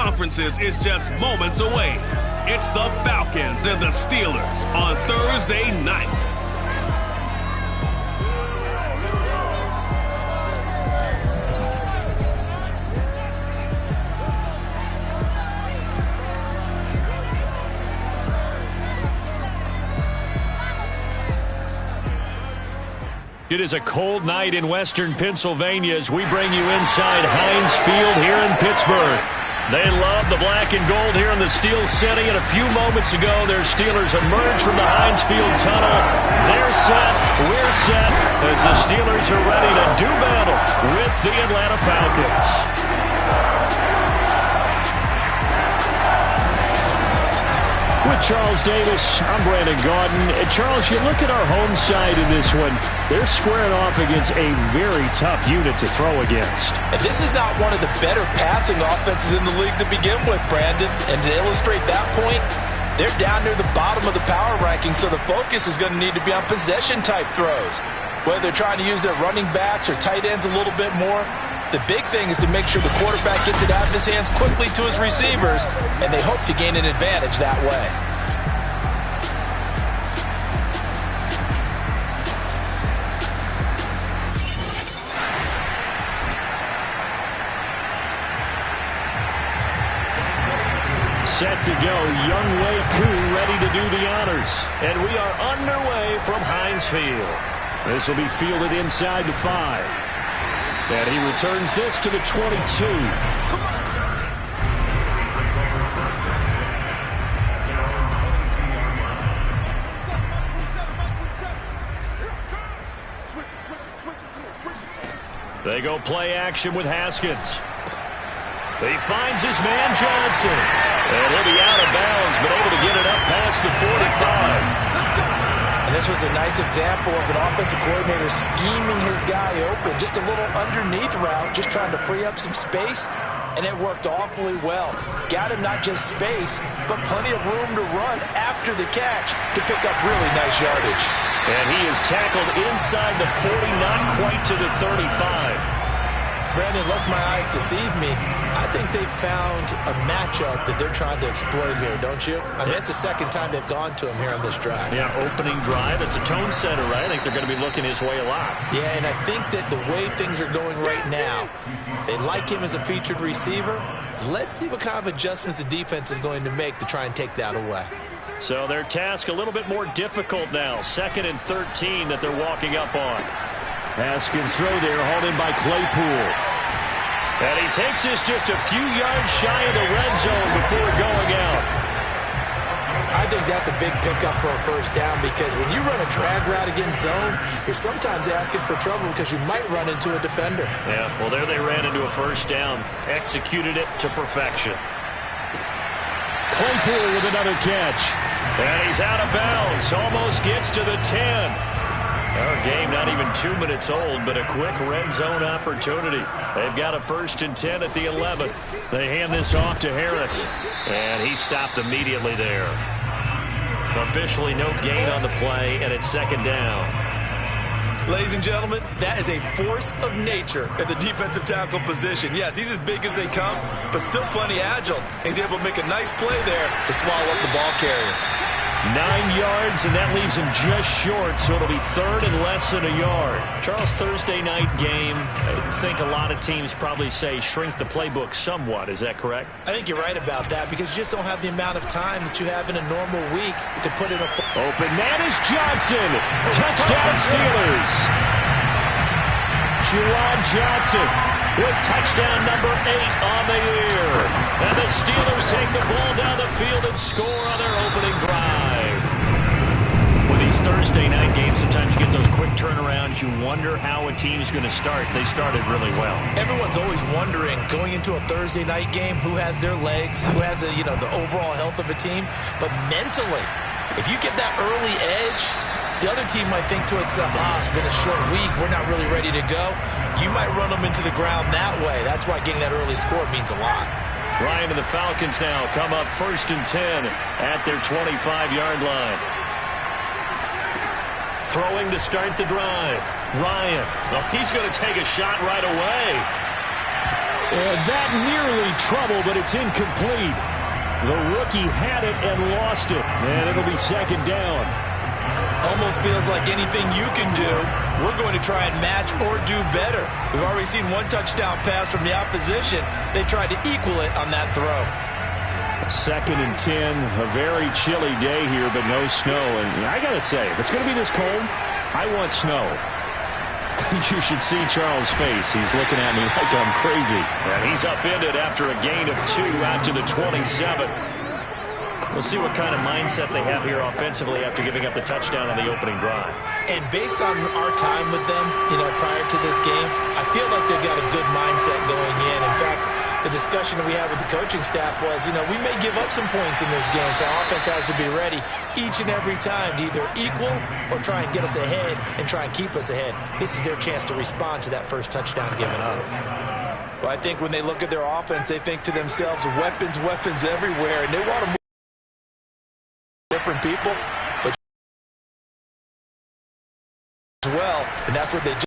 conferences is just moments away. It's the Falcons and the Steelers on Thursday night. It is a cold night in western Pennsylvania as we bring you inside Heinz Field here in Pittsburgh. They love the black and gold here in the Steel City, and a few moments ago their Steelers emerged from the Heinz Field tunnel. They're set, we're set, as the Steelers are ready to do battle with the Atlanta Falcons. With Charles Davis, I'm Brandon Gaudin. And Charles, you look at our home side in this one. They're squaring off against a very tough unit to throw against. And this is not one of the better passing offenses in the league to begin with, Brandon. And to illustrate that point, they're down near the bottom of the power ranking, so the focus is going to need to be on possession-type throws. Whether they're trying to use their running backs or tight ends a little bit more, the big thing is to make sure the quarterback gets it out of his hands quickly to his receivers, and they hope to gain an advantage that way. Set to go, Younghoe Koo ready to do the honors. And we are underway from Heinz Field. This will be fielded inside the 5. And he returns this to the 22. They go play action with Haskins. He finds his man Johnson. And he'll be out of bounds, but able to get it up past the 45. And this was a nice example of an offensive coordinator scheming his guy open. Just a little underneath route, just trying to free up some space, and it worked awfully well. Got him not just space, but plenty of room to run after the catch to pick up really nice yardage. And he is tackled inside the 40, not quite to the 35. Brandon, lest my eyes deceive me, I think they found a matchup that they're trying to exploit here, don't you? I mean, it's the second time they've gone to him here on this drive. Yeah, opening drive. It's a tone setter, right? I think they're going to be looking his way a lot. Yeah, and I think that the way things are going right now, they like him as a featured receiver. Let's see what kind of adjustments the defense is going to make to try and take that away. So their task a little bit more difficult now. 2nd and 13 that they're walking up on. Haskins throw there, hauled in by Claypool. And he takes this just a few yards shy of the red zone before going out. I think that's a big pickup for a first down, because when you run a drag route against zone, you're sometimes asking for trouble because you might run into a defender. Yeah, well, there they ran into a first down. Executed it to perfection. Claypool with another catch. And he's out of bounds. Almost gets to the 10. Our game not even 2 minutes old, but a quick red zone opportunity. They've got a 1st and 10 at the 11. They hand this off to Harris. And he stopped immediately there. Officially no gain on the play, and it's 2nd down. Ladies and gentlemen, that is a force of nature at the defensive tackle position. Yes, he's as big as they come, but still plenty agile. He's able to make a nice play there to swallow up the ball carrier. 9 yards, and that leaves him just short, so it'll be 3rd and less than a yard. Charles, Thursday night game, I think a lot of teams probably say shrink the playbook somewhat. Is that correct? I think you're right about that, because you just don't have the amount of time that you have in a normal week to put in a... Open man is Johnson. Touchdown Steelers. Juwan Johnson with touchdown number 8 on the year. And the Steelers take the ball down the field and score on their opening drive. With these Thursday night games, sometimes you get those quick turnarounds. You wonder how a team's going to start. They started really well. Everyone's always wondering, going into a Thursday night game, who has their legs, who has the overall health of a team. But mentally, if you get that early edge, the other team might think to itself, it's been a short week, we're not really ready to go. You might run them into the ground that way. That's why getting that early score means a lot. Ryan and the Falcons now come up 1st and 10 at their 25-yard line. Throwing to start the drive. Ryan, well, he's going to take a shot right away. And that nearly trouble, but it's incomplete. The rookie had it and lost it. And it'll be second down. Almost feels like anything you can do, we're going to try and match or do better. We've already seen one touchdown pass from the opposition. They tried to equal it on that throw. 2nd and 10, a very chilly day here, but no snow. And I got to say, if it's going to be this cold, I want snow. You should see Charles' face. He's looking at me like I'm crazy. And he's upended after a gain of 2 out to the 27. We'll see what kind of mindset they have here offensively after giving up the touchdown on the opening drive. And based on our time with them, prior to this game, I feel like they've got a good mindset going in. In fact, the discussion that we had with the coaching staff was, we may give up some points in this game, so our offense has to be ready each and every time to either equal or try and get us ahead and try and keep us ahead. This is their chance to respond to that first touchdown given up. Well, I think when they look at their offense, they think to themselves, weapons, weapons everywhere, and they want to move different people, but as well, and that's what they do.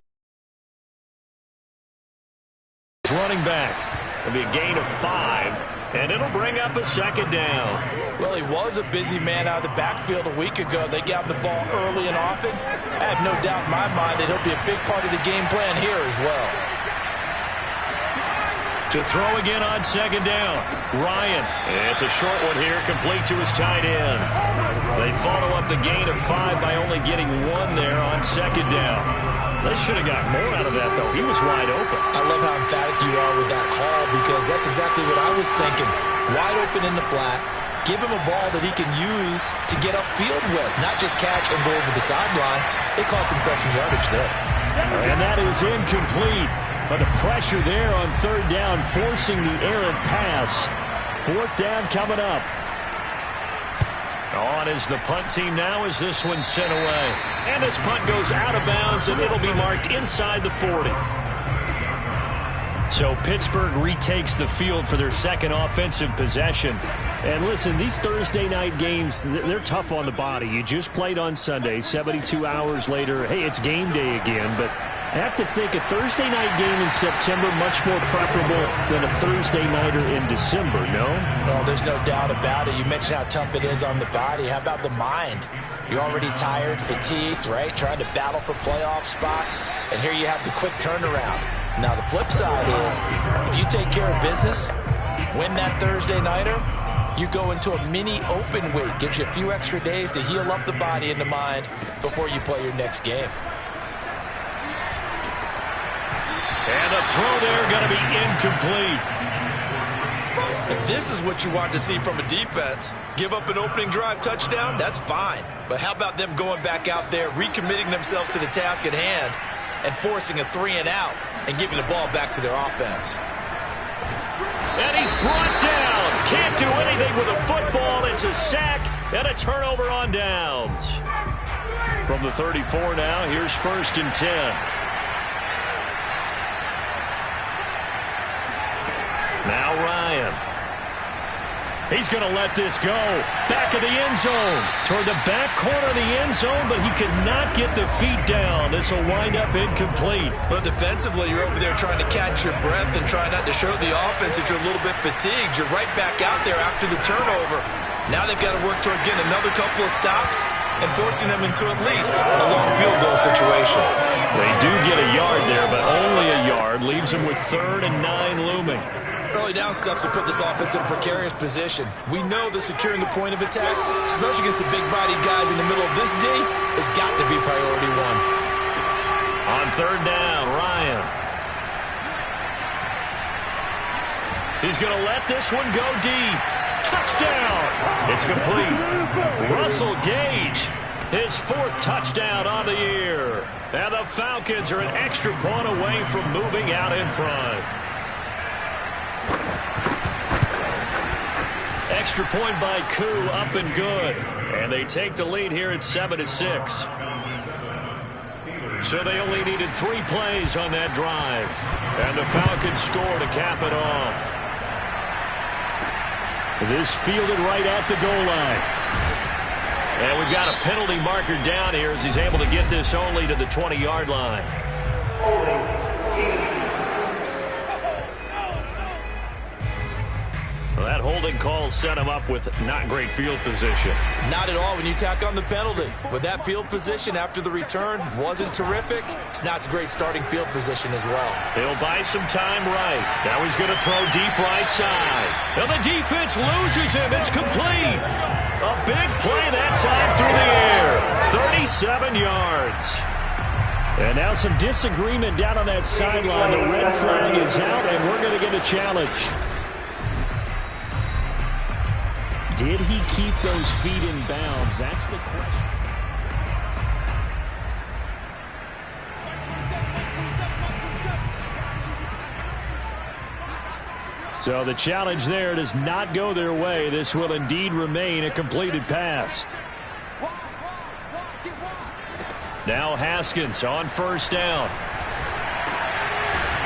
Running back. It'll be a gain of 5, and it'll bring up a second down. Well, he was a busy man out of the backfield a week ago. They got the ball early and often. I have no doubt in my mind that he'll be a big part of the game plan here as well. To throw again on second down. Ryan. It's a short one here, complete to his tight end. They follow up the gain of 5 by only getting 1 there on second down. They should have got more out of that, though. He was wide open. I love how emphatic you are with that call because that's exactly what I was thinking. Wide open in the flat. Give him a ball that he can use to get upfield with, not just catch and go over the sideline. They cost themselves some yardage there. And that is incomplete. But the pressure there on third down, forcing the errant pass. Fourth down coming up. On is the punt team now as this one's sent away. And this punt goes out of bounds, and it'll be marked inside the 40. So Pittsburgh retakes the field for their second offensive possession. And listen, these Thursday night games, they're tough on the body. You just played on Sunday, 72 hours later. Hey, it's game day again, but I have to think a Thursday night game in September much more preferable than a Thursday nighter in December, no? Well, there's no doubt about it. You mentioned how tough it is on the body. How about the mind? You're already tired, fatigued, right? Trying to battle for playoff spots. And here you have the quick turnaround. Now, the flip side is, if you take care of business, win that Thursday nighter, you go into a mini open week. Gives you a few extra days to heal up the body and the mind before you play your next game. And the throw there going to be incomplete. If this is what you want to see from a defense, give up an opening drive touchdown, that's fine. But how about them going back out there, recommitting themselves to the task at hand, and forcing a 3-and-out and giving the ball back to their offense? And he's brought down. Can't do anything with a football. It's a sack and a turnover on downs. From the 34 now, here's 1st and 10. Now Ryan. He's going to let this go. Back of the end zone. Toward the back corner of the end zone, but he could not get the feet down. This will wind up incomplete. But defensively, you're over there trying to catch your breath and try not to show the offense that you're a little bit fatigued. You're right back out there after the turnover. Now they've got to work towards getting another couple of stops and forcing them into at least a long field goal situation. They do get a yard there, but only a yard. Leaves them with 3rd and 9 looming. Early down stuff to put this offense in a precarious position. We know that securing the point of attack, especially against the big-bodied guys in the middle of this D, has got to be priority 1. On 3rd down, Ryan. He's going to let this one go deep. Touchdown! It's complete. Russell Gage, his 4th touchdown on the year. And the Falcons are an extra point away from moving out in front. Extra point by Koo, up and good. And they take the lead here at 7-6. So they only needed 3 plays on that drive. And the Falcons score to cap it off. This fielded right at the goal line. And we've got a penalty marker down here as he's able to get this only to the 20-yard line. Well, that holding call set him up with not great field position. Not at all when you tack on the penalty. But that field position after the return wasn't terrific. It's not a great starting field position as well. He'll buy some time right. Now he's going to throw deep right side. Now the defense loses him. It's complete. A big play that time through the air. 37 yards. And now some disagreement down on that sideline. The red flag is out, and we're going to get a challenge. Did he keep those feet in bounds? That's the question. So the challenge there does not go their way. This will indeed remain a completed pass. Now Haskins on first down.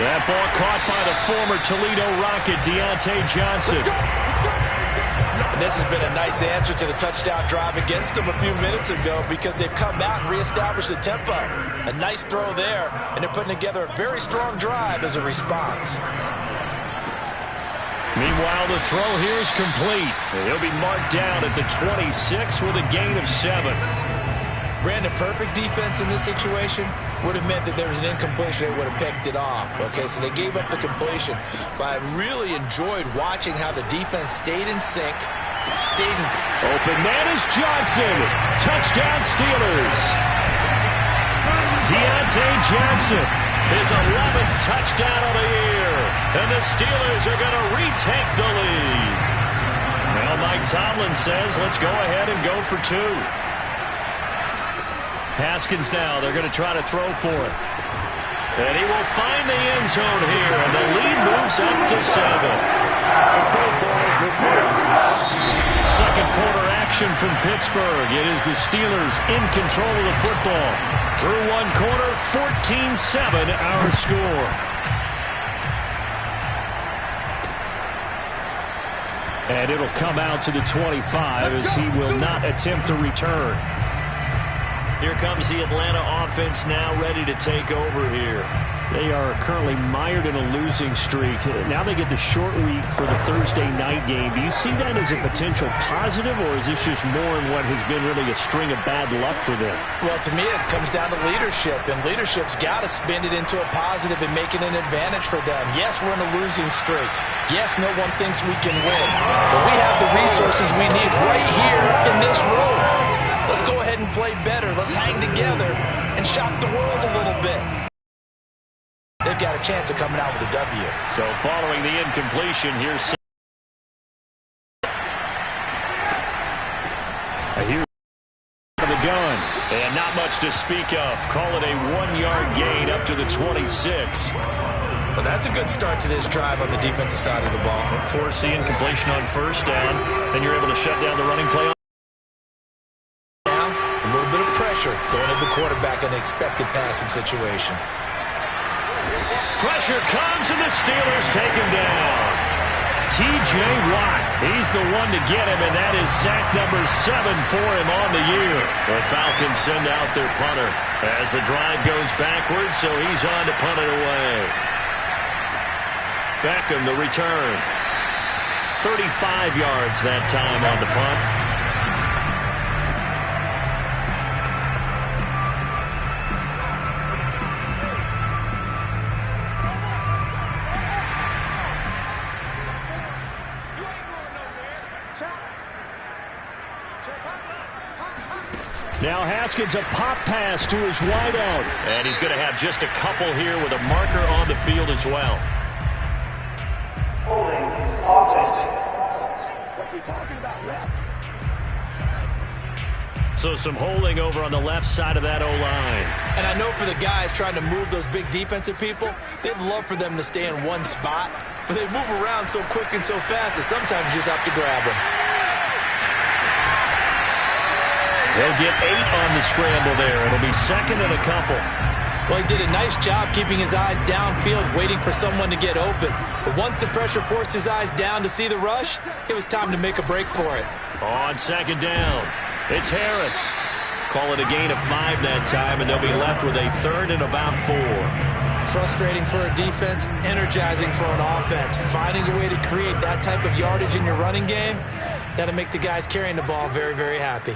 That ball caught by the former Toledo Rocket, Deontay Johnson. And this has been a nice answer to the touchdown drive against them a few minutes ago because they've come out and reestablished the tempo. A nice throw there, and they're putting together a very strong drive as a response. Meanwhile, the throw here is complete. He'll be marked down at the 26 with a gain of 7. Brandon, perfect defense in this situation would have meant that there was an incompletion. They would have picked it off. Okay, so they gave up the completion. But I really enjoyed watching how the defense stayed in sync. Open man is Johnson. Touchdown Steelers. Deontay Johnson, his 11th touchdown of the year. And the Steelers are going to retake the lead. Well, Mike Tomlin says, let's go ahead and go for 2. Haskins now, they're going to try to throw for it. And he will find the end zone here, and the lead moves up to 7. Second quarter action from Pittsburgh. It is the Steelers in control of the football. Through one quarter, 14-7 our score. And it'll come out to the 25 as he will not attempt to return. Here comes the Atlanta offense now ready to take over here. They are currently mired in a losing streak. Now they get the short week for the Thursday night game. Do you see that as a potential positive, or is this just more in what has been really a string of bad luck for them? Well, to me, it comes down to leadership, and leadership's got to spin it into a positive and make it an advantage for them. Yes, we're in a losing streak. Yes, no one thinks we can win. But we have the resources we need right here in this room. Let's go ahead and play better. Let's hang together and shock the world a little bit. They've got a chance of coming out with a W. So following the incompletion, here's here the gun. And not much to speak of. Call it a 1-yard gain up to the 26. Well, that's a good start to this drive on the defensive side of the ball. Force the incompletion on first down. Then you're able to shut down the running play. Going to the quarterback in an expected passing situation. Pressure comes, and the Steelers take him down. T.J. Watt, he's the one to get him, and that is sack number 7 for him on the year. The Falcons send out their punter as the drive goes backwards, so he's on to punt it away. Beckham, the return. 35 yards that time on the punt. Now Haskins, a pop pass to his wideout. And he's going to have just a couple here with a marker on the field as well. Holding offense. What's he talking about, ref? So some holding over on the left side of that O-line. And I know for the guys trying to move those big defensive people, they'd love for them to stay in one spot. But they move around so quick and so fast that sometimes you just have to grab them. They'll get 8 on the scramble there. It'll be second and a couple. Well, he did a nice job keeping his eyes downfield, waiting for someone to get open. But once the pressure forced his eyes down to see the rush, it was time to make a break for it. On second down, it's Harris. Call it a gain of 5 that time, and they'll be left with a third and about 4. Frustrating for a defense, energizing for an offense. Finding a way to create that type of yardage in your running game, that'll make the guys carrying the ball very, very happy.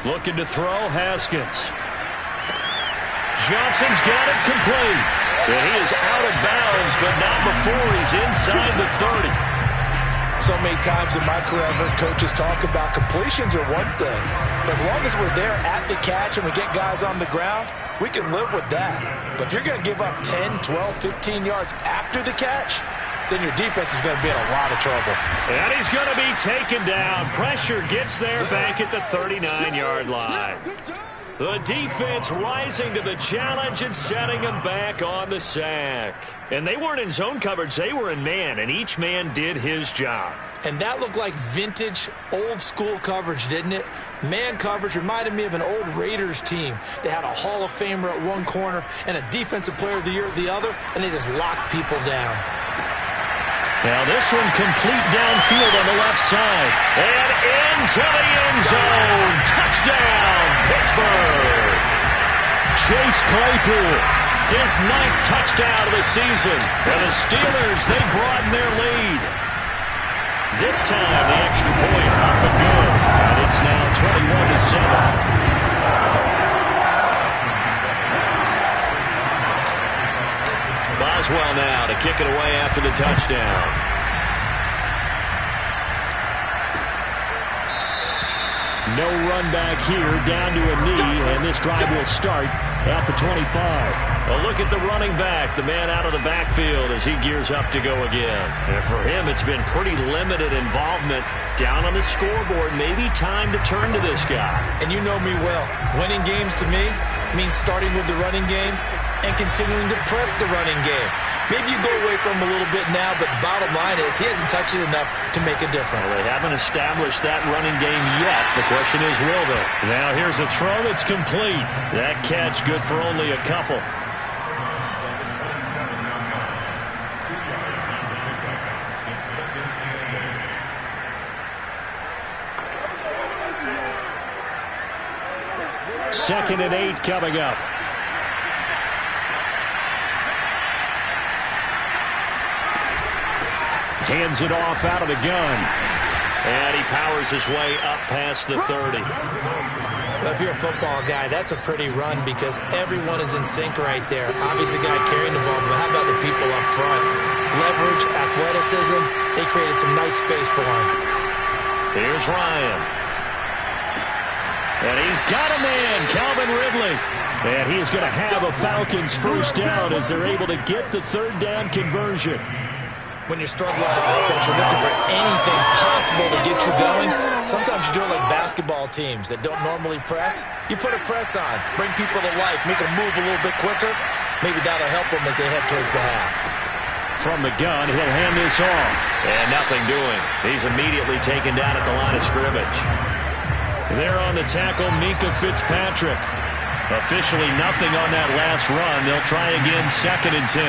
Looking to throw, Haskins. Johnson's got it complete. And he is out of bounds, but not before he's inside the 30. So many times in my career, I've heard coaches talk about completions are one thing. But as long as we're there at the catch and we get guys on the ground, we can live with that. But if you're going to give up 10, 12, 15 yards after the catch, then your defense is going to be in a lot of trouble. And he's going to be taken down. Pressure gets there back at the 39-yard line. The defense rising to the challenge and setting him back on the sack. And they weren't in zone coverage. They were in man, and each man did his job. And that looked like vintage, old-school coverage, didn't it? Man coverage reminded me of an old Raiders team. They had a Hall of Famer at one corner and a Defensive Player of the Year at the other, and they just locked people down. Now this one complete downfield on the left side. And into the end zone. Touchdown, Pittsburgh. Chase Claypool, his 9th touchdown of the season. And the Steelers, they broaden their lead. This time the extra point up and good. And it's now 21-7. Boswell now to kick it away after the touchdown. No run back here, down to a knee, and this drive will start at the 25. A look at the running back, the man out of the backfield as he gears up to go again. And for him, it's been pretty limited involvement. Down on the scoreboard, maybe time to turn to this guy. And you know me well. Winning games to me means starting with the running game and continuing to press the running game. Maybe you go away from him a little bit now, but the bottom line is he hasn't touched it enough to make a difference. Well, they haven't established that running game yet. The question is, will they? Now here's a throw that's complete. That catch good for only a couple. Second and 8 coming up. Hands it off out of the gun. And he powers his way up past the 30. Well, if you're a football guy, that's a pretty run because everyone is in sync right there. Obviously, the guy carrying the ball, but how about the people up front? Leverage, athleticism, they created some nice space for him. Here's Ryan. And he's got a man, Calvin Ridley. And he is going to have a Falcons first down as they're able to get the third down conversion. When you're struggling on offense, you're looking for anything possible to get you going. Sometimes you do it like basketball teams that don't normally press. You put a press on, bring people to life, make them move a little bit quicker. Maybe that'll help them as they head towards the half. From the gun, he'll hand this off. And nothing doing. He's immediately taken down at the line of scrimmage. There on the tackle, Minkah Fitzpatrick. Officially nothing on that last run. They'll try again, 2nd and 10.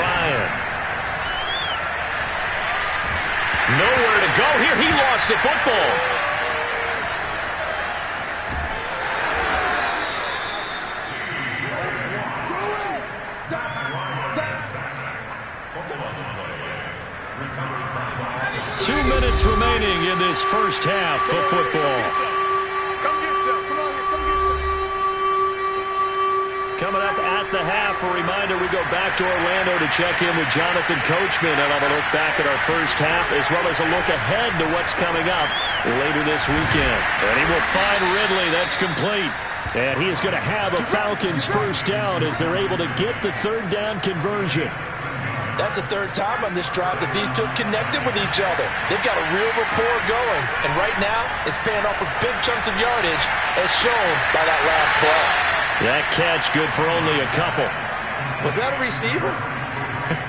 Ryan. Nowhere to go here. He lost the football. Two minutes remaining in this first half of football. Coming up at the half, a reminder, we go back to Orlando to check in with Jonathan Coachman and have a look back at our first half as well as a look ahead to what's coming up later this weekend. And he will find Ridley. That's complete. And he is going to have a Falcons first down as they're able to get the third down conversion. That's the third time on this drive that these two have connected with each other. They've got a real rapport going. And right now, it's paying off with big chunks of yardage as shown by that last play. That catch good for only a couple. Was that a receiver?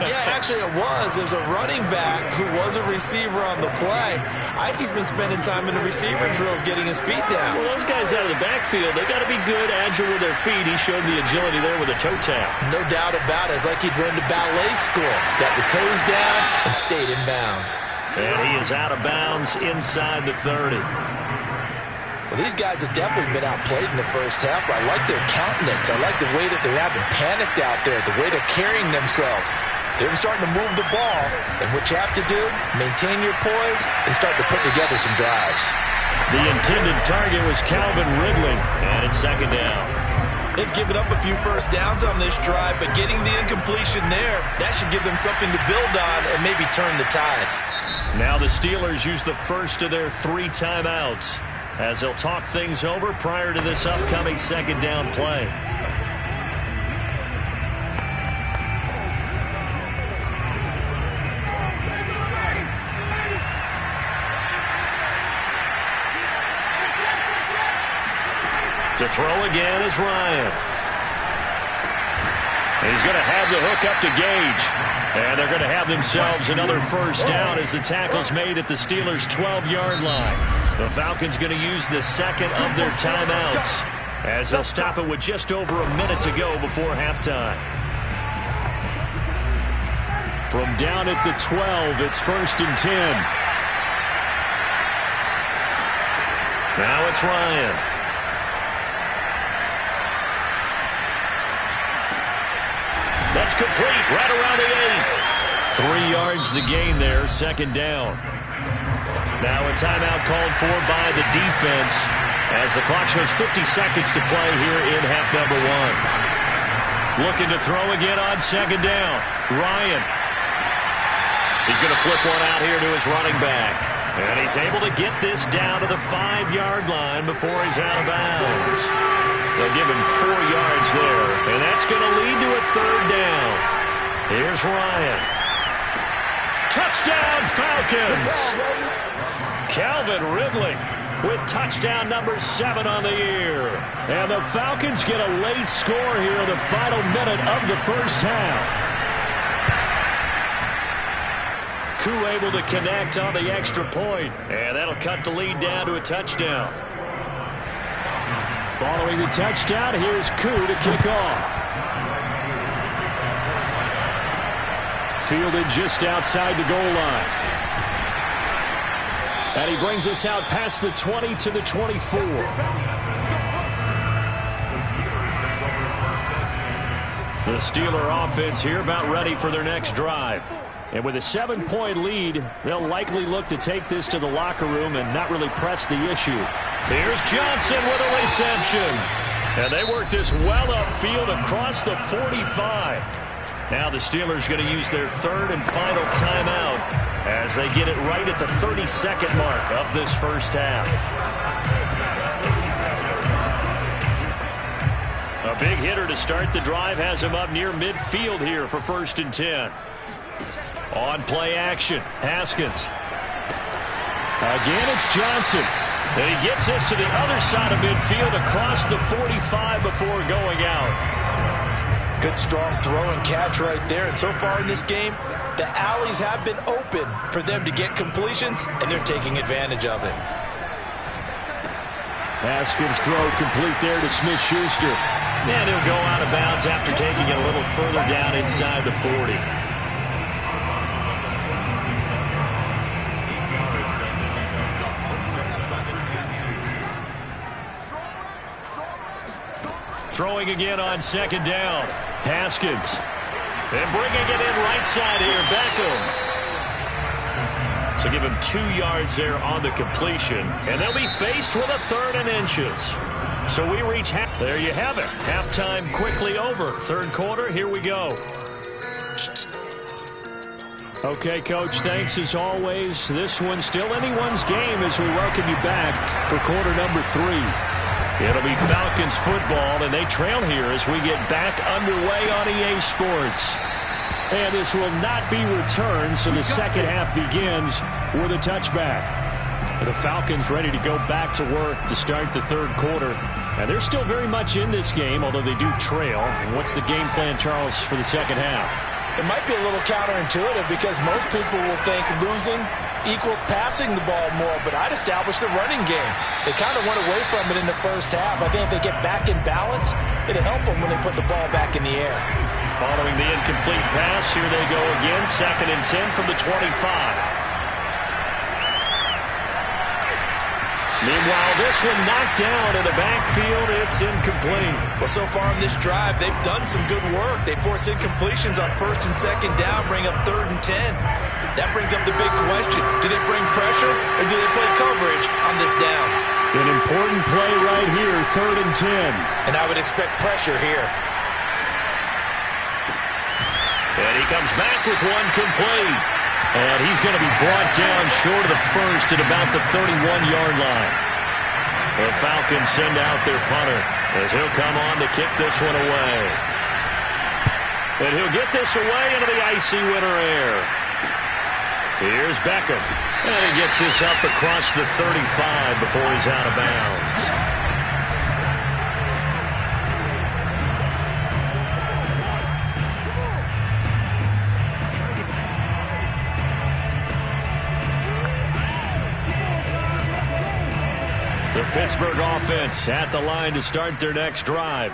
Yeah, actually it was. There's a running back who was a receiver on the play. I think he's been spending time in the receiver drills getting his feet down. Well, those guys out of the backfield, they got to be good, agile with their feet. He showed the agility there with a toe tap. No doubt about it. It's like he'd run to ballet school. Got the toes down and stayed in bounds. And he is out of bounds inside the 30. Well, these guys have definitely been outplayed in the first half, but I like their countenance. I like the way that they're having panicked out there, the way they're carrying themselves. They're starting to move the ball, and what you have to do, maintain your poise and start to put together some drives. The intended target was Calvin Ridley, and it's second down. They've given up a few first downs on this drive, but getting the incompletion there, that should give them something to build on and maybe turn the tide. Now the Steelers use the first of their 3 timeouts as they'll talk things over prior to this upcoming second down play. To throw again is Ryan. He's going to have the hook up to Gage. And they're going to have themselves another first down as the tackle's made at the Steelers' 12-yard line. The Falcons going to use the second of their timeouts as they'll stop it with just over a minute to go before halftime. From down at the 12, it's 1st and 10. Now it's Ryan. That's complete, right around the 8. 3 yards the gain there, second down. Now a timeout called for by the defense as the clock shows 50 seconds to play here in half number 1. Looking to throw again on second down. Ryan. He's going to flip one out here to his running back. And he's able to get this down to the 5-yard line before he's out of bounds. They'll give him 4 yards there, and that's going to lead to a third down. Here's Ryan. Touchdown, Falcons! Calvin Ridley with touchdown number 7 on the year. And the Falcons get a late score here in the final minute of the first half. Koo able to connect on the extra point, and that'll cut the lead down to a touchdown. Following the touchdown, here's Koo to kick off. Fielded just outside the goal line. And he brings us out past the 20 to the 24. The Steeler offense here about ready for their next drive. And with a 7-point lead, they'll likely look to take this to the locker room and not really press the issue. Here's Johnson with a reception. And they work this well upfield across the 45. Now the Steelers going to use their third and final timeout as they get it right at the 32nd mark of this first half. A big hitter to start the drive has him up near midfield here for 1st and 10. On play action, Haskins. Again, it's Johnson. And he gets us to the other side of midfield across the 45 before going out. Good, strong throw and catch right there. And so far in this game, the alleys have been open for them to get completions, and they're taking advantage of it. Haskins' throw complete there to Smith-Schuster. And he'll go out of bounds after taking it a little further down inside the 40. Throwing again on second down. Haskins. And bringing it in right side here, Beckham. So give him 2 yards there on the completion. And they'll be faced with a 3rd and inches. So we reach half. There you have it. Halftime quickly over. Third quarter, here we go. Okay, Coach, thanks as always. This one's still anyone's game as we welcome you back for quarter number 3. It'll be Falcons football, and they trail here as we get back underway on EA Sports. And this will not be returned, so the second half begins with a touchback. The Falcons ready to go back to work to start the third quarter. And they're still very much in this game, although they do trail. And what's the game plan, Charles, for the second half? It might be a little counterintuitive because most people will think losing equals passing the ball more, but I'd establish the running game. They kind of went away from it in the first half. I think if they get back in balance, it'll help them when they put the ball back in the air. Following the incomplete pass, here they go again, 2nd and 10 from the 25. Meanwhile, this one knocked down in the backfield. It's incomplete. Well, so far in this drive, they've done some good work. They force incompletions on 1st and 2nd down, bring up 3rd and 10. That brings up the big question. Do they bring pressure or do they play coverage on this down? An important play right here, 3rd and 10. And I would expect pressure here. And he comes back with one complete. And he's going to be brought down short of the first at about the 31-yard line. The Falcons send out their punter as he'll come on to kick this one away. And he'll get this away into the icy winter air. Here's Beckham. And he gets this up across the 35 before he's out of bounds. The Pittsburgh offense at the line to start their next drive.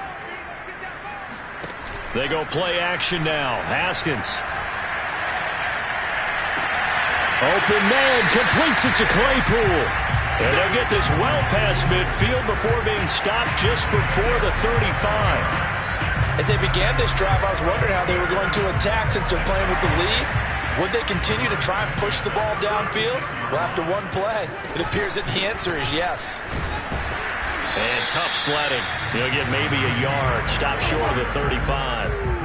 They go play action now. Haskins. Open man, completes it to Claypool. And they'll get this well past midfield before being stopped just before the 35. As they began this drive, I was wondering how they were going to attack since they're playing with the lead. Would they continue to try and push the ball downfield? Well, after one play, it appears that the answer is yes. And tough sledding. He'll get maybe a yard. Stop short of the 35.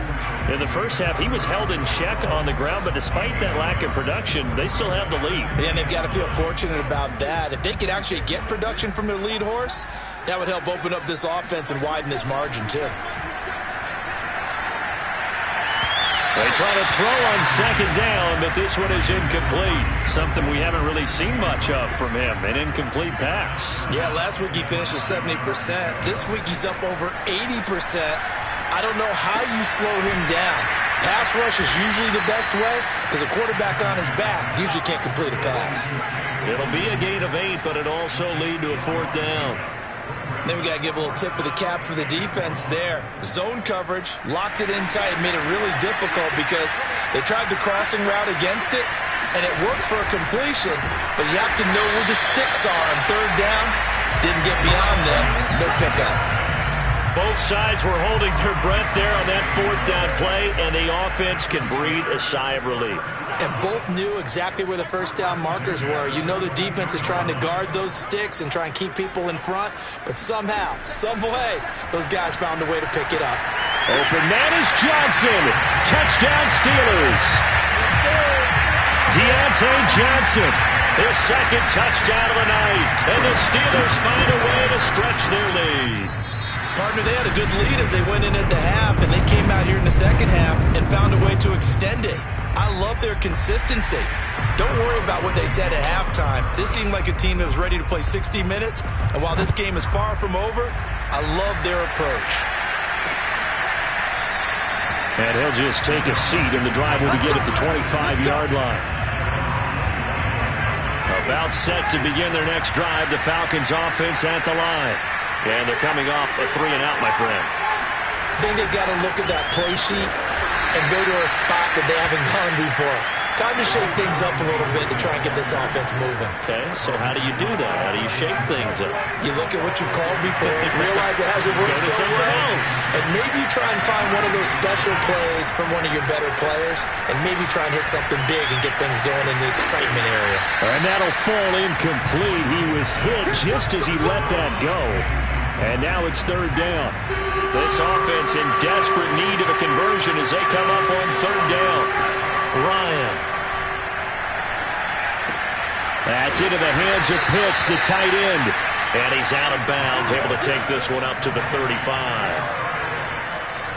In the first half, he was held in check on the ground, but despite that lack of production, they still have the lead. Yeah, and they've got to feel fortunate about that. If they could actually get production from their lead horse, that would help open up this offense and widen this margin, too. They try to throw on 2nd down, but this one is incomplete. Something we haven't really seen much of from him, an incomplete pass. Yeah, last week he finished at 70%. This week he's up over 80%. I don't know how you slow him down. Pass rush is usually the best way because a quarterback on his back usually can't complete a pass. It'll be a gain of 8, but it'll also lead to a 4th down. Then we got to give a little tip of the cap for the defense there. Zone coverage, locked it in tight, made it really difficult because they tried the crossing route against it, and it worked for a completion, but you have to know where the sticks are on 3rd down. Didn't get beyond them, no pickup. Both sides were holding their breath there on that 4th down play, and the offense can breathe a sigh of relief. And both knew exactly where the 1st down markers were. You know the defense is trying to guard those sticks and try and keep people in front, but somehow, some way, those guys found a way to pick it up. Open man is Johnson. Touchdown Steelers. Deontay Johnson, his 2nd touchdown of the night, and the Steelers find a way to stretch their lead. Partner, they had a good lead as they went in at the half, and they came out here in the 2nd half and found a way to extend it. I love their consistency. Don't worry about what they said at halftime. This seemed like a team that was ready to play 60 minutes, and while this game is far from over, I love their approach. And he'll just take a seat, and the drive will begin at the 25-yard line. About set to begin their next drive, the Falcons offense at the line. And they're coming off a 3-and-out, my friend. I think they've got to look at that play sheet and go to a spot that they haven't gone before. Time to shake things up a little bit to try and get this offense moving. Okay, so how do you do that? How do you shake things up? You look at what you've called before, realize it hasn't worked so well, and maybe you try and find one of those special plays from one of your better players, and maybe try and hit something big and get things going in the excitement area. And that'll fall incomplete. He was hit just as he let that go. And now it's 3rd down. This offense in desperate need of a conversion as they come up on 3rd down. Ryan. That's into the hands of Pitts, the tight end. And he's out of bounds, able to take this one up to the 35.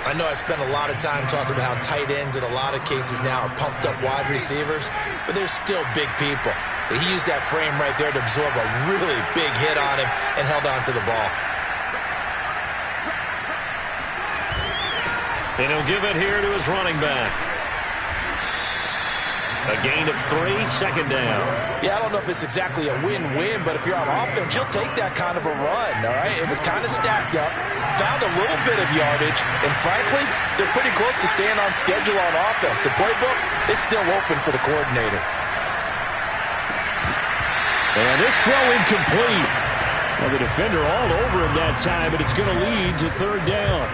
I know I spent a lot of time talking about how tight ends in a lot of cases now are pumped up wide receivers, but they're still big people. He used that frame right there to absorb a really big hit on him and held on to the ball. And he'll give it here to his running back. A gain of 3, 2nd down. Yeah, I don't know if it's exactly a win-win, but if you're on offense, you'll take that kind of a run, all right? It was kind of stacked up, found a little bit of yardage, and frankly, they're pretty close to staying on schedule on offense. The playbook is still open for the coordinator. And this throw incomplete. Well, the defender all over him that time, and it's going to lead to third down.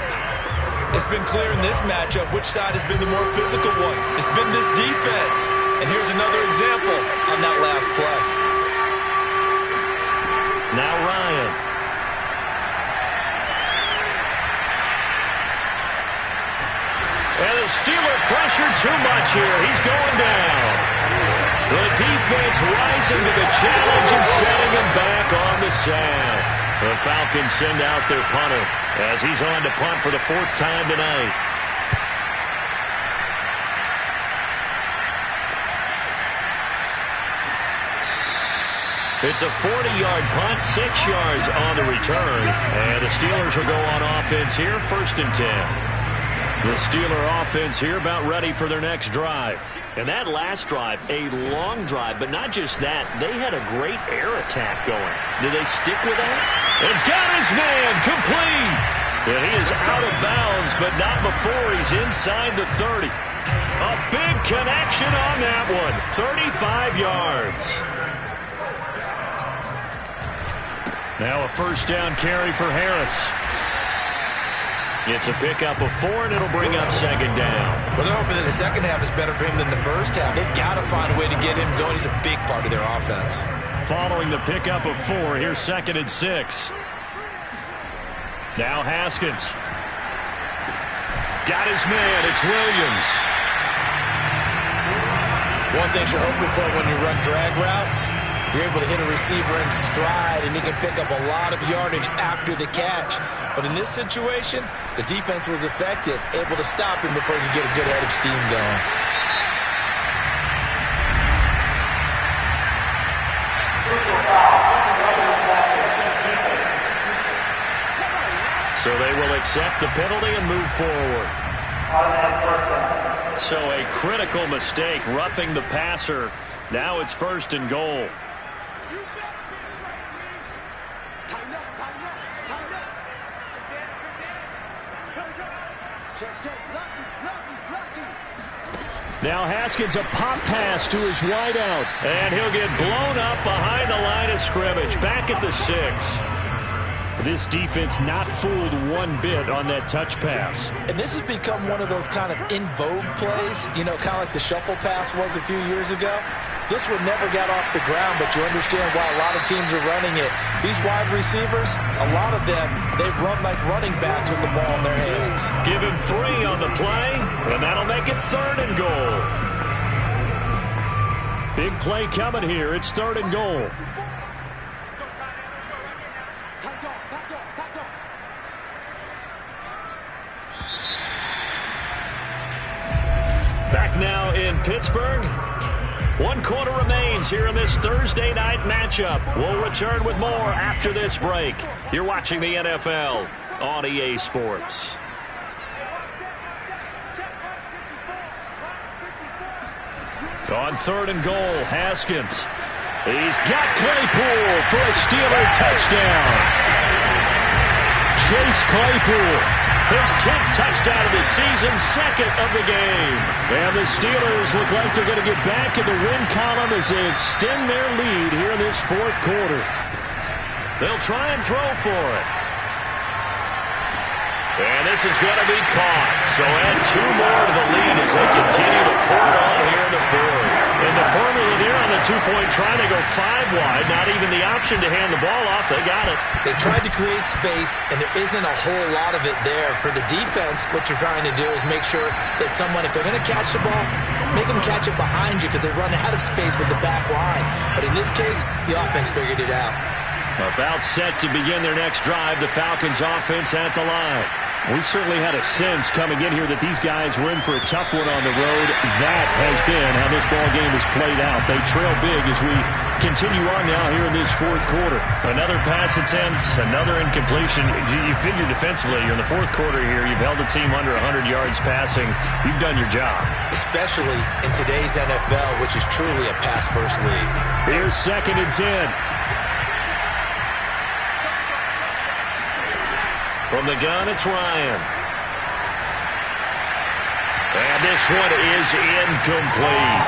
It's been clear in this matchup which side has been the more physical one. It's been this defense. And here's another example on that last play. Now Ryan. And the Steeler pressure too much here. He's going down. The defense rising to the challenge and setting him back on the sand. The Falcons send out their punter as he's on to punt for the fourth time tonight. It's a 40-yard punt, 6 yards on the return. And the Steelers will go on offense here, 1st and 10. The Steeler offense here about ready for their next drive. And that last drive, a long drive, but not just that. They had a great air attack going. Do they stick with that? And got his man complete. And he is out of bounds, but not before he's inside the 30. A big connection on that one. 35 yards. Now a first down carry for Harris. It's a pickup of 4, and it'll bring up second down. Well, they're hoping that the second half is better for him than the first half. They've got to find a way to get him going. He's a big part of their offense. Following the pickup of 4, here's 2nd and 6. Now Haskins. Got his man. It's Williams. One thing you're hoping for when you run drag routes, you're able to hit a receiver in stride, and he can pick up a lot of yardage after the catch. But in this situation, the defense was effective, able to stop him before he could get a good head of steam going. So they will accept the penalty and move forward. So a critical mistake, roughing the passer. Now it's 1st and goal. Now Haskins, a pop pass to his wideout. And he'll get blown up behind the line of scrimmage. Back at the 6. This defense not fooled one bit on that touch pass. And this has become one of those kind of in vogue plays, you know, kind of like the shuffle pass was a few years ago. This one never got off the ground, but you understand why a lot of teams are running it. These wide receivers, a lot of them, they run like running backs with the ball in their hands. Give him 3 on the play, and that'll make it 3rd and goal. Big play coming here. It's 3rd and goal. Back now in Pittsburgh. 1 quarter remains here in this Thursday night matchup. We'll return with more after this break. You're watching the NFL on EA Sports. On 3rd and goal, Haskins. He's got Claypool for a Steeler touchdown. Chase Claypool, his 10th touchdown of the season, 2nd of the game. And the Steelers look like they're going to get back in the win column as they extend their lead here in this 4th quarter. They'll try and throw for it. And this is going to be caught. So add 2 more to the lead as they continue to pour it on here in the 4th. And the formula there on the 2-point try, they go 5 wide. Not even the option to hand the ball off. They got it. They tried to create space, and there isn't a whole lot of it there. For the defense, what you're trying to do is make sure that someone, if they're going to catch the ball, make them catch it behind you because they run out of space with the back line. But in this case, the offense figured it out. About set to begin their next drive, the Falcons offense at the line. We certainly had a sense coming in here that these guys were in for a tough one on the road. That has been how this ball game has played out. They trail big as we continue on now here in this 4th quarter. Another pass attempt, another incompletion. You figure defensively, you're in the 4th quarter here. You've held the team under 100 yards passing. You've done your job. Especially in today's NFL, which is truly a pass-first league. Here's 2nd and 10. From the gun, it's Ryan. And this one is incomplete.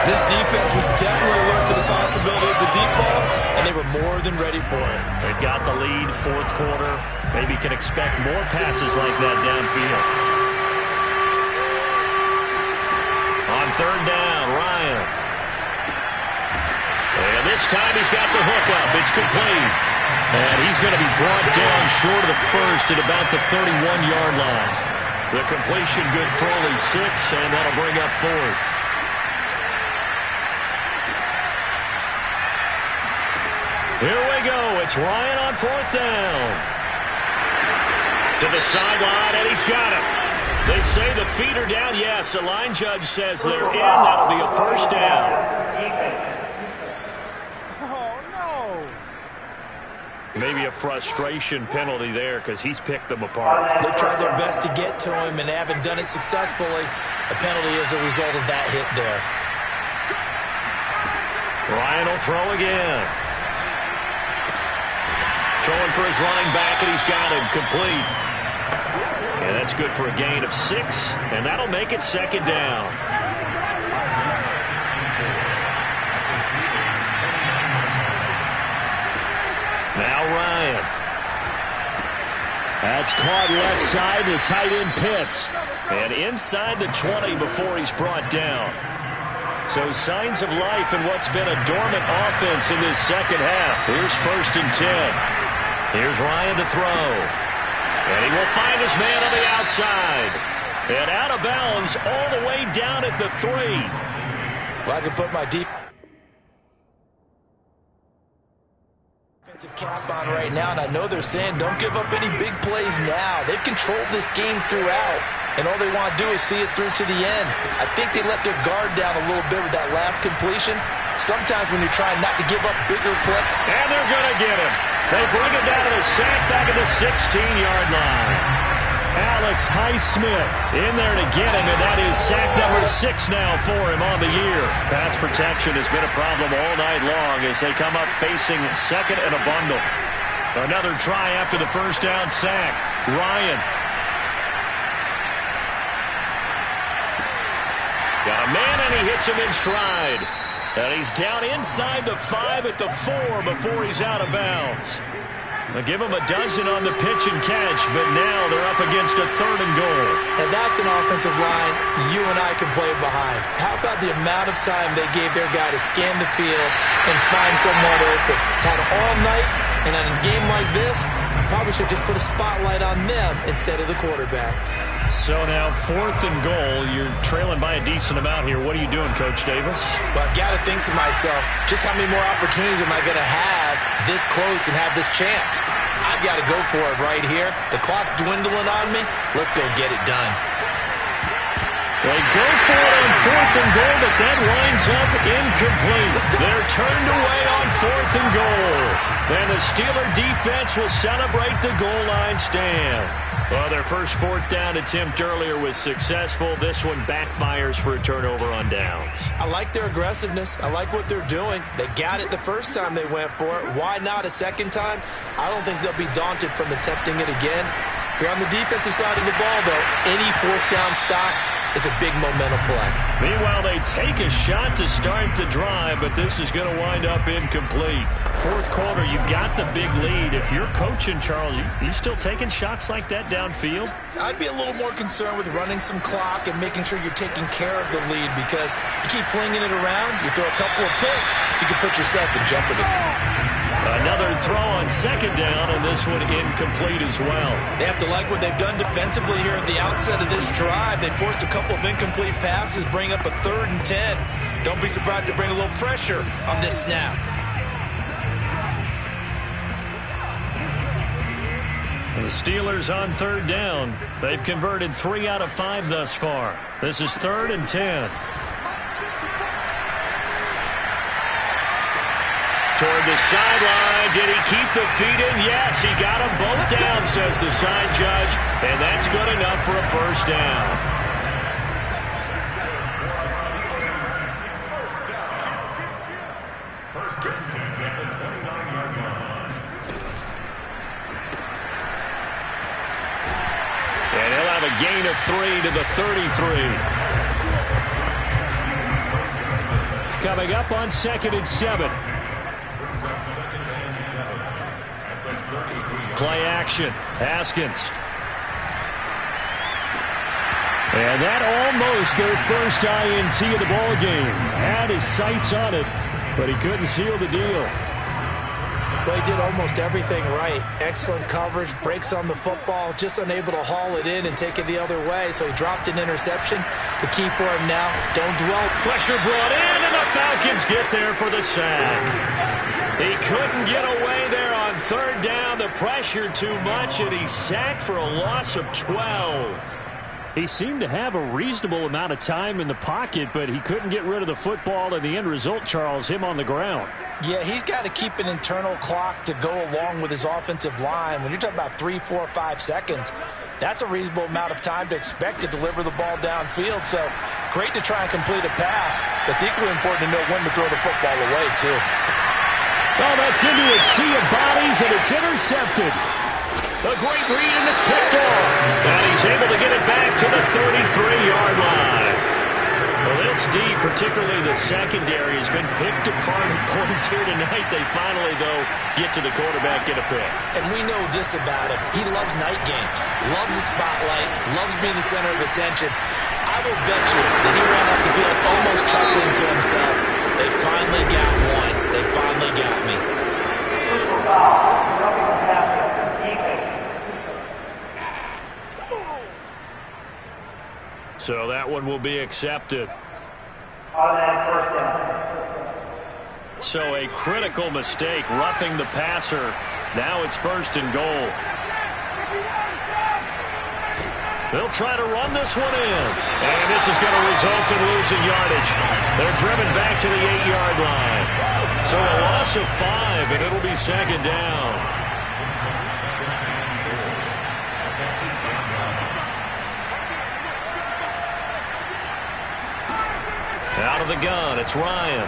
This defense was definitely alert to the possibility of the deep ball, and they were more than ready for it. They've got the lead, fourth quarter. Maybe can expect more passes like that downfield. On third down, Ryan. And this time he's got the hookup. It's complete. And he's going to be brought down short of the first at about the 31-yard line. The completion good for only 6, and that'll bring up fourth. Here we go. It's Ryan on fourth down. To the sideline, and he's got it. They say the feet are down. Yes, the line judge says they're in. That'll be a first down. Oh, no. Maybe a frustration penalty there because he's picked them apart. They've tried their best to get to him and haven't done it successfully. A penalty is a result of that hit there. Ryan will throw again. Throwing for his running back, and he's got him complete. And that's good for a gain of 6, and that'll make it second down. Now Ryan. That's caught left side to tight end Pitts. And inside the 20 before he's brought down. So signs of life in what's been a dormant offense in this second half. Here's first and 10. Here's Ryan to throw. And he will find his man on the outside. And out of bounds all the way down at the 3. Well, I can put my defensive cap on right now, and I know they're saying don't give up any big plays now. They've controlled this game throughout, and all they want to do is see it through to the end. I think they let their guard down a little bit with that last completion. Sometimes when you're trying not to give up bigger plays. And they're going to get him. They bring him down to the sack back at the 16-yard line. Alex Highsmith in there to get him, and that is sack number 6 now for him on the year. Pass protection has been a problem all night long as they come up facing second and a bundle. Another try after the first down sack. Ryan. Got a man, and he hits him in stride. And he's down inside the 5 at the 4 before he's out of bounds. They'll give him a dozen on the pitch and catch, but now they're up against a 3rd and goal. And that's an offensive line you and I can play behind. How about the amount of time they gave their guy to scan the field and find someone open? Had all night, and in a game like this, probably should just put a spotlight on them instead of the quarterback. So now 4th and goal. You're trailing by a decent amount here. What are you doing, Coach Davis? Well, I've got to think to myself, just how many more opportunities am I going to have this close and have this chance? I've got to go for it right here. The clock's dwindling on me. Let's go get it done. They go for it on 4th and goal, but that winds up incomplete. They're turned away on 4th and goal. And the Steeler defense will celebrate the goal line stand. Well, their first 4th down attempt earlier was successful. This one backfires for a turnover on downs. I like their aggressiveness. I like what they're doing. They got it the first time they went for it. Why not a second time? I don't think they'll be daunted from attempting it again. If you're on the defensive side of the ball, though, any 4th down stop is a big momentum play. Meanwhile, they take a shot to start the drive, but this is going to wind up incomplete. 4th quarter, you've got the big lead. If you're coaching, Charles, you still taking shots like that downfield? I'd be a little more concerned with running some clock and making sure you're taking care of the lead, because you keep flinging it around, you throw a couple of picks, you can put yourself in jeopardy. Another throw on 2nd down, and this one incomplete as well. They have to like what they've done defensively here at the outset of this drive. They forced a couple of incomplete passes, bring up a 3rd and 10. Don't be surprised to bring a little pressure on this snap. The Steelers on 3rd down. They've converted 3 out of 5 thus far. This is 3rd and 10. Toward the sideline. Did he keep the feet in? Yes, he got them both down, says the side judge. And that's good enough for a first down. And he'll have a gain of 3 to the 33. Coming up on 2nd and 7. Play action. Haskins. And that almost their first INT of the ball game. Had his sights on it, but he couldn't seal the deal. Well, he did almost everything right. Excellent coverage, breaks on the football, just unable to haul it in and take it the other way, so he dropped an interception. The key for him now, don't dwell. Pressure brought in, and the Falcons get there for the sack. He couldn't get away there on 3rd down. The pressure too much, and he's sacked for a loss of 12. He seemed to have a reasonable amount of time in the pocket, but he couldn't get rid of the football, and the end result, Charles, him on the ground. Yeah, he's got to keep an internal clock to go along with his offensive line. When you're talking about 3, 4, 5 seconds, that's a reasonable amount of time to expect to deliver the ball downfield. So great to try and complete a pass, but it's equally important to know when to throw the football away, too. Oh, that's into a sea of bodies, and it's intercepted. A great read, and it's picked off. And he's able to get it back to the 33-yard line. Well, this D, particularly the secondary, has been picked apart at points here tonight. They finally, though, get to the quarterback, get a pick. And we know this about him. He loves night games, loves the spotlight, loves being the center of attention. I will bet you that he ran off the field almost chuckling to himself. They finally got one. They finally got me. So that one will be accepted. So a critical mistake, roughing the passer. Now it's 1st and goal. They'll try to run this one in. And this is going to result in losing yardage. They're driven back to the 8-yard line. So a loss of 5, and it'll be 2nd down. Out of the gun, it's Ryan.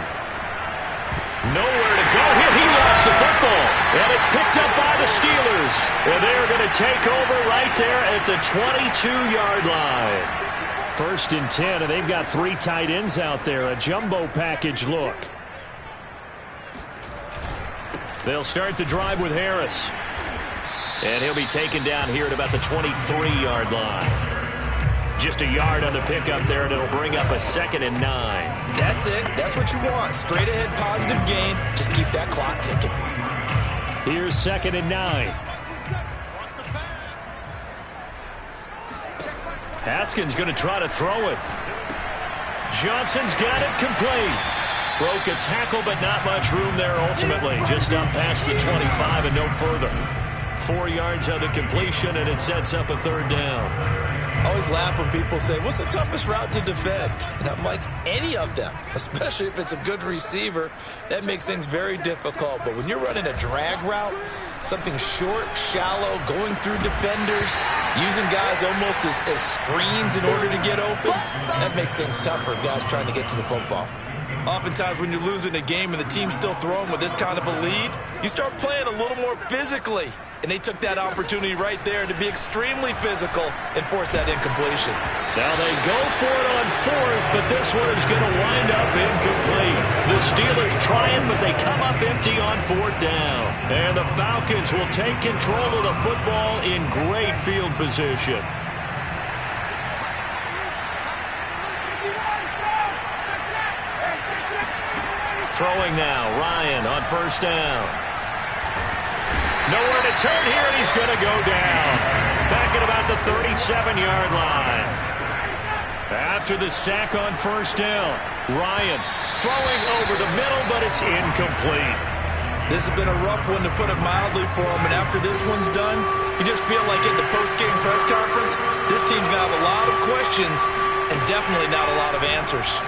Nowhere to go here. He lost the football. And it's picked up by the Steelers. And they're going to take over right there at the 22-yard line. 1st and 10, and they've got 3 tight ends out there. A jumbo package look. They'll start the drive with Harris. And he'll be taken down here at about the 23-yard line. Just a yard on the pickup there, and it'll bring up a 2nd and 9. That's it. That's what you want. Straight ahead positive gain. Just keep that clock ticking. Here's 2nd and 9. Haskins going to try to throw it. Johnson's got it complete. Broke a tackle, but not much room there ultimately. Just up past the 25 and no further. 4 yards on the completion, and it sets up a 3rd down. I always laugh when people say, what's the toughest route to defend? And I'm like, any of them, especially if it's a good receiver. That makes things very difficult. But when you're running a drag route, something short, shallow, going through defenders, using guys almost as screens in order to get open, that makes things tough for guys trying to get to the football. Oftentimes when you're losing a game and the team's still throwing with this kind of a lead, you start playing a little more physically. And they took that opportunity right there to be extremely physical and force that incompletion. Now they go for it on 4th, but this one is going to wind up incomplete. The Steelers trying, but they come up empty on 4th down. And the Falcons will take control of the football in great field position. Throwing now, Ryan on 1st down. Nowhere to turn here, and he's going to go down. Back at about the 37-yard line. After the sack on 1st down, Ryan throwing over the middle, but it's incomplete. This has been a rough one, to put it mildly, for him, and after this one's done, you just feel like at the post-game press conference, this team's going to have a lot of questions and definitely not a lot of answers.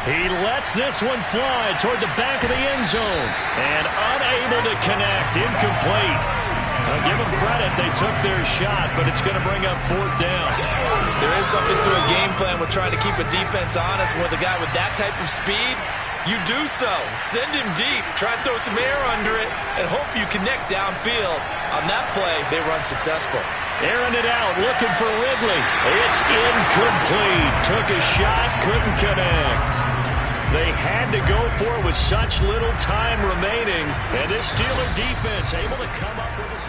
He lets this one fly toward the back of the end zone. And unable to connect. Incomplete. I'll give them credit. They took their shot, but it's going to bring up 4th down. There is something to a game plan with trying to keep a defense honest. With a guy with that type of speed, you do so. Send him deep. Try and throw some air under it and hope you connect downfield. On that play, they run successful. Airing it out, looking for Ridley. It's incomplete. Took a shot, couldn't connect. They had to go for it with such little time remaining. And this Steeler defense able to come up with a...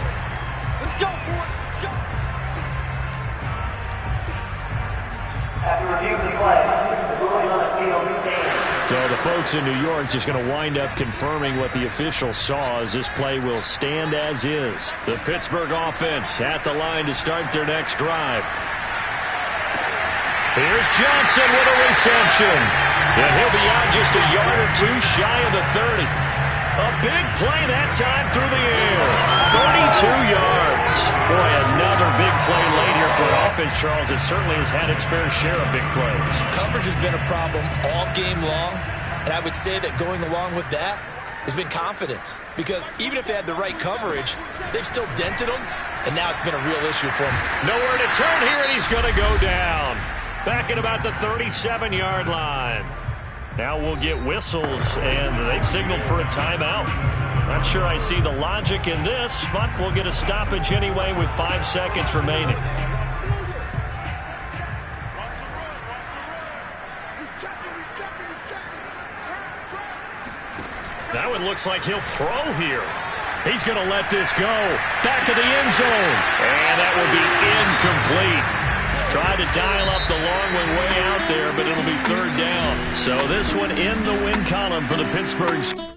Let's go, boys. Let's go. After reviewing the play, the ruling on the field stands. So the folks in New York just going to wind up confirming what the officials saw, as this play will stand as is. The Pittsburgh offense at the line to start their next drive. Here's Johnson with a reception. And he'll be out just a yard or two shy of the 30. A big play that time through the air. 32 yards. Boy, another big play late here for an offense, Charles. It certainly has had its fair share of big plays. Coverage has been a problem all game long, and I would say that going along with that has been confidence. Because even if they had the right coverage, they've still dented them, and now it's been a real issue for them. Nowhere to turn here, and he's going to go down. Back at about the 37-yard line. Now we'll get whistles, and they've signaled for a timeout. Not sure I see the logic in this, but we'll get a stoppage anyway with 5 seconds remaining. That one looks like he'll throw here. He's going to let this go. Back of the end zone. And that will be incomplete. Tried to dial up the long one way out there, but it'll be third down. So this one in the win column for the Pittsburgh.